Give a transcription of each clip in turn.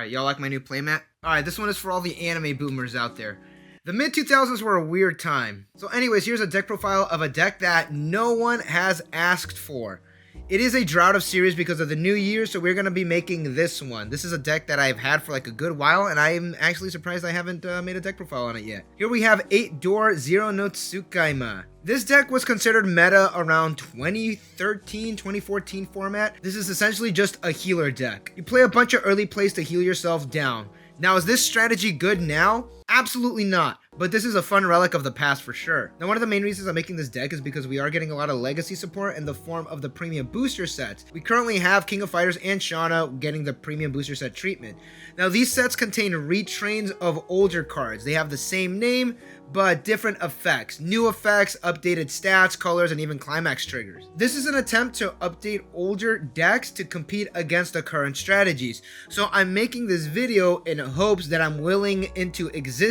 Alright, y'all like my new playmat? Alright, this one is for all the anime boomers out there. The mid-2000s were a weird time. So anyways, here's a deck profile of a deck that no one has asked for. It is a drought of series because of the new year, so we're going to be making this one. This is a deck that I've had for like a good while, and I'm actually surprised I haven't made a deck profile on it yet. Here we have 8-door 0 Tsukaima. This deck was considered meta around 2013, 2014 format. This is essentially just a healer deck. You play a bunch of early plays to heal yourself down. Now, is this strategy good now? Absolutely not, but this is a fun relic of the past for sure. Now, one of the main reasons I'm making this deck is because we are getting a lot of legacy support in the form of the premium booster sets. We currently have King of Fighters and Shauna getting the premium booster set treatment. Now, these sets contain retrains of older cards. They have the same name, but different effects. New effects, updated stats, colors, and even climax triggers. This is an attempt to update older decks to compete against the current strategies. So I'm making this video in hopes that I'm willing into existence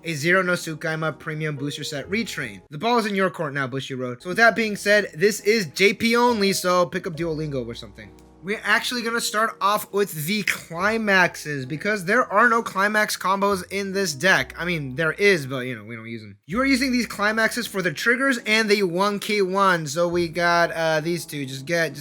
a 0 Tsukaima premium booster set retrain. The ball is in your court now, Bushy Road. So with that being said, this is JP only, so pick up Duolingo or something. We're actually going to start off with the climaxes because there are no climax combos in this deck. I mean, there is, but we don't use them. You are using these climaxes for the triggers and the 1k1. So we got these two. Just get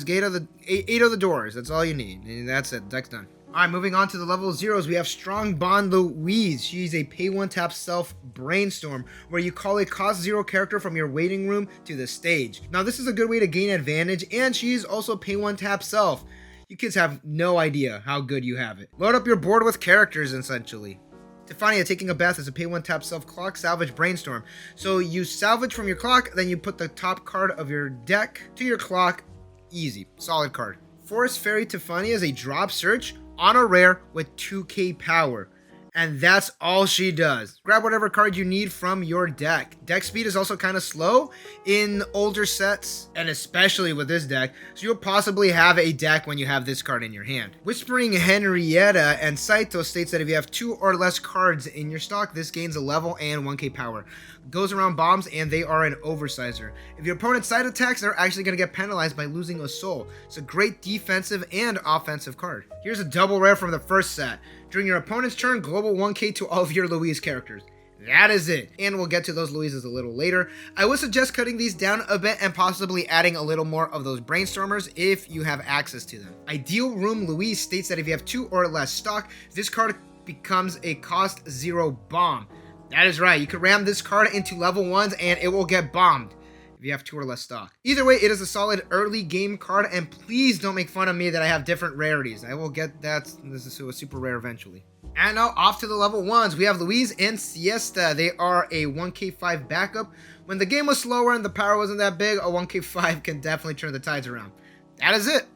eight of the doors. That's all you need. And that's it. Deck's done. Alright, moving on to the level 0s, we have Strong Bond Louise. She's a pay 1 tap self brainstorm, where you call a cost 0 character from your waiting room to the stage. Now, this is a good way to gain advantage, and she's also pay 1 tap self. You kids have no idea how good you have it. Load up your board with characters, essentially. Tefania taking a bath is a pay 1 tap self clock salvage brainstorm. So you salvage from your clock, then you put the top card of your deck to your clock. Easy. Solid card. Forest Fairy Tefania is a drop search on a rare with 2k power. And that's all she does. Grab whatever card you need from your deck. Deck speed is also kind of slow in older sets, and especially with this deck, so you'll possibly have a deck when you have this card in your hand. Whispering Henrietta and Saito states that if you have 2 or less cards in your stock, this gains a level and 1k power. Goes around bombs, and they are an oversizer. If your opponent's side attacks, they're actually going to get penalized by losing a soul. It's a great defensive and offensive card. Here's a double rare from the first set. During your opponent's turn, global 1k to all of your Louise characters. That is it. And we'll get to those Louises a little later. I would suggest cutting these down a bit and possibly adding a little more of those brainstormers if you have access to them. Ideal Room Louise states that if you have 2 or less stock, this card becomes a cost 0 bomb. That is right. You can ram this card into level 1s and it will get bombed if you have 2 or less stock. Either way, it is a solid early game card, and please don't make fun of me that I have different rarities. I will get that. This is a super rare eventually. And now off to the level 1s. We have Louise and Siesta. They are a 1k5 backup. When the game was slower and the power wasn't that big, a 1k5 can definitely turn the tides around. That is it.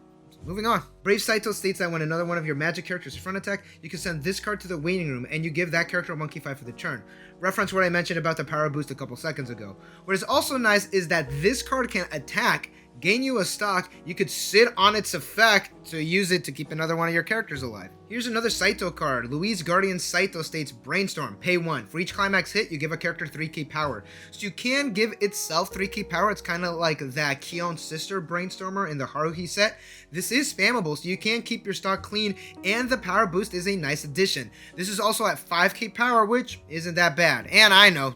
Moving on. Brave Saito states that when another one of your magic characters front attack, you can send this card to the waiting room and you give that character a 1k5 for the turn. Reference what I mentioned about the power boost a couple seconds ago. What is also nice is that this card can attack, gain you a stock, you could sit on its effect to use it to keep another one of your characters alive. Here's another Saito card. Louise Guardian Saito states Brainstorm, pay 1. For each climax hit, you give a character 3k power. So you can give itself 3k power. It's kind of like that Kion's sister Brainstormer in the Haruhi set. This is spammable, so you can keep your stock clean, and the power boost is a nice addition. This is also at 5k power, which isn't that bad. And I know,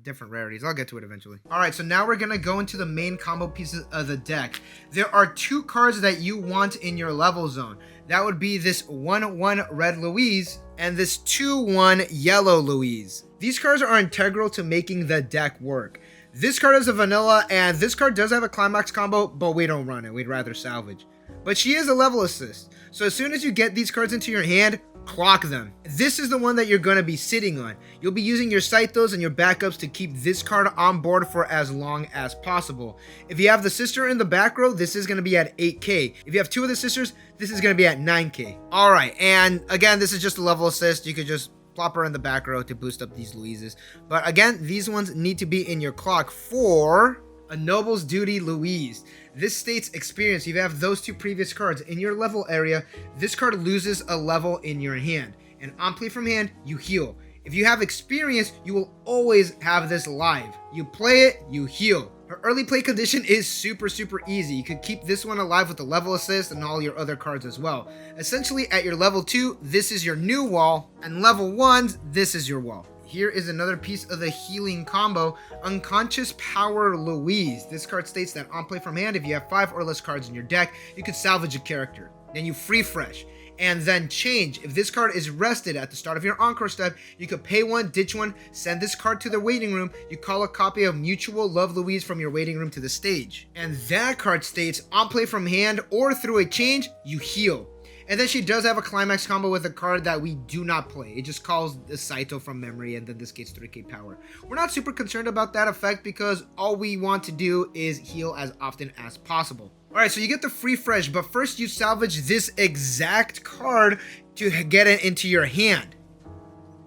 different rarities. I'll get to it eventually. Alright, so now we're gonna go into the main combo pieces of the deck. There are 2 cards that you want in your level zone. That would be this 1/1 red Louise and this 2/1 yellow Louise. These cards are integral to making the deck work. This card is a vanilla, and this card does have a climax combo, but we don't run it. We'd rather salvage. But she is a level assist. So as soon as you get these cards into your hand, clock them. This is the one that you're going to be sitting on. You'll be using your Saitos and your backups to keep this card on board for as long as possible. If you have the sister in the back row, this is going to be at 8k. If you have 2 of the sisters, this is going to be at 9k. Alright, and again, this is just a level assist. You could just plop her in the back row to boost up these Louises. But again, these ones need to be in your clock for a Noble's Duty Louise. This states experience. If you have those 2 previous cards in your level area, this card loses a level in your hand. And on play from hand, you heal. If you have experience, you will always have this live. You play it, you heal. Her early play condition is super easy. You could keep this one alive with the level assist and all your other cards as well. Essentially, at your level 2, this is your new wall, and level 1s, this is your wall. Here is another piece of the healing combo, Unconscious Power Louise. This card states that on play from hand, if you have 5 or less cards in your deck, you could salvage a character. Then you free fresh, and then change. If this card is rested at the start of your encore step, you could pay 1, ditch 1, send this card to the waiting room, you call a copy of Mutual Love Louise from your waiting room to the stage. And that card states, on play from hand or through a change, you heal. And then she does have a climax combo with a card that we do not play. It just calls the Saito from memory, and then this gets 3k power. We're not super concerned about that effect because all we want to do is heal as often as possible. Alright, so you get the free fresh, but first you salvage this exact card to get it into your hand.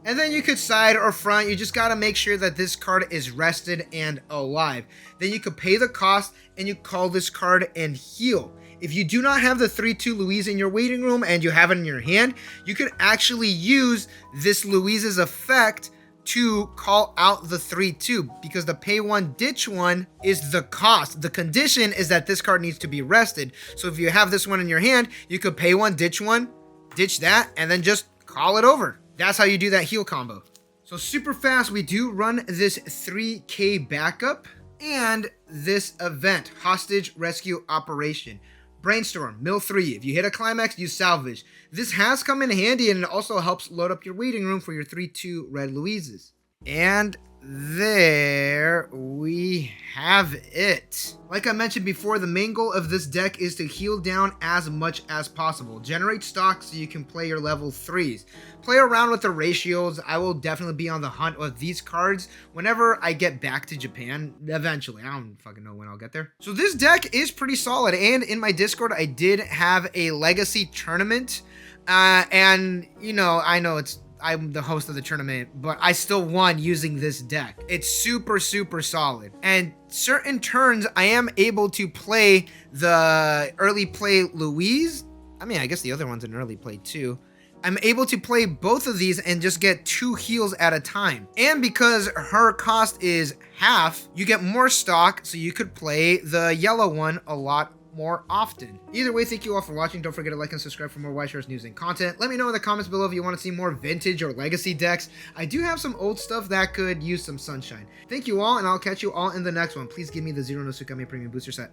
And then you could side or front, you just gotta make sure that this card is rested and alive. Then you could pay the cost and you call this card and heal. If you do not have the 3-2 Louise in your waiting room and you have it in your hand, you could actually use this Louise's effect to call out the 3-2 because the pay 1 ditch 1 is the cost. The condition is that this card needs to be rested. So if you have this one in your hand, you could pay 1, ditch that, and then just call it over. That's how you do that heal combo. So super fast, we do run this 3k backup and this event, Hostage Rescue Operation. Brainstorm, mill 3. If you hit a climax, you salvage. This has come in handy and it also helps load up your waiting room for your 3-2 red Louises. And there we have it. Like I mentioned before, the main goal of this deck is to heal down as much as possible. Generate stock so you can play your level 3s. Play around with the ratios. I will definitely be on the hunt with these cards whenever I get back to Japan eventually. I don't fucking know when I'll get there. So this deck is pretty solid, and in my Discord I did have a legacy tournament. And you know, I know I'm the host of the tournament, but I still won using this deck. It's super solid. And certain turns, I am able to play the early play Louise. I mean, I guess the other one's an early play too. I'm able to play both of these and just get 2 heals at a time. And because her cost is half, you get more stock, so you could play the yellow one a lot more often. Either way, thank you all for watching. Don't forget to like and subscribe for more Weiss Schwarz news and content. Let me know in the comments below if you want to see more vintage or legacy decks. I do have some old stuff that could use some sunshine. Thank you all, and I'll catch you all in the next one. Please give me the 0 no Tsukaima premium booster set.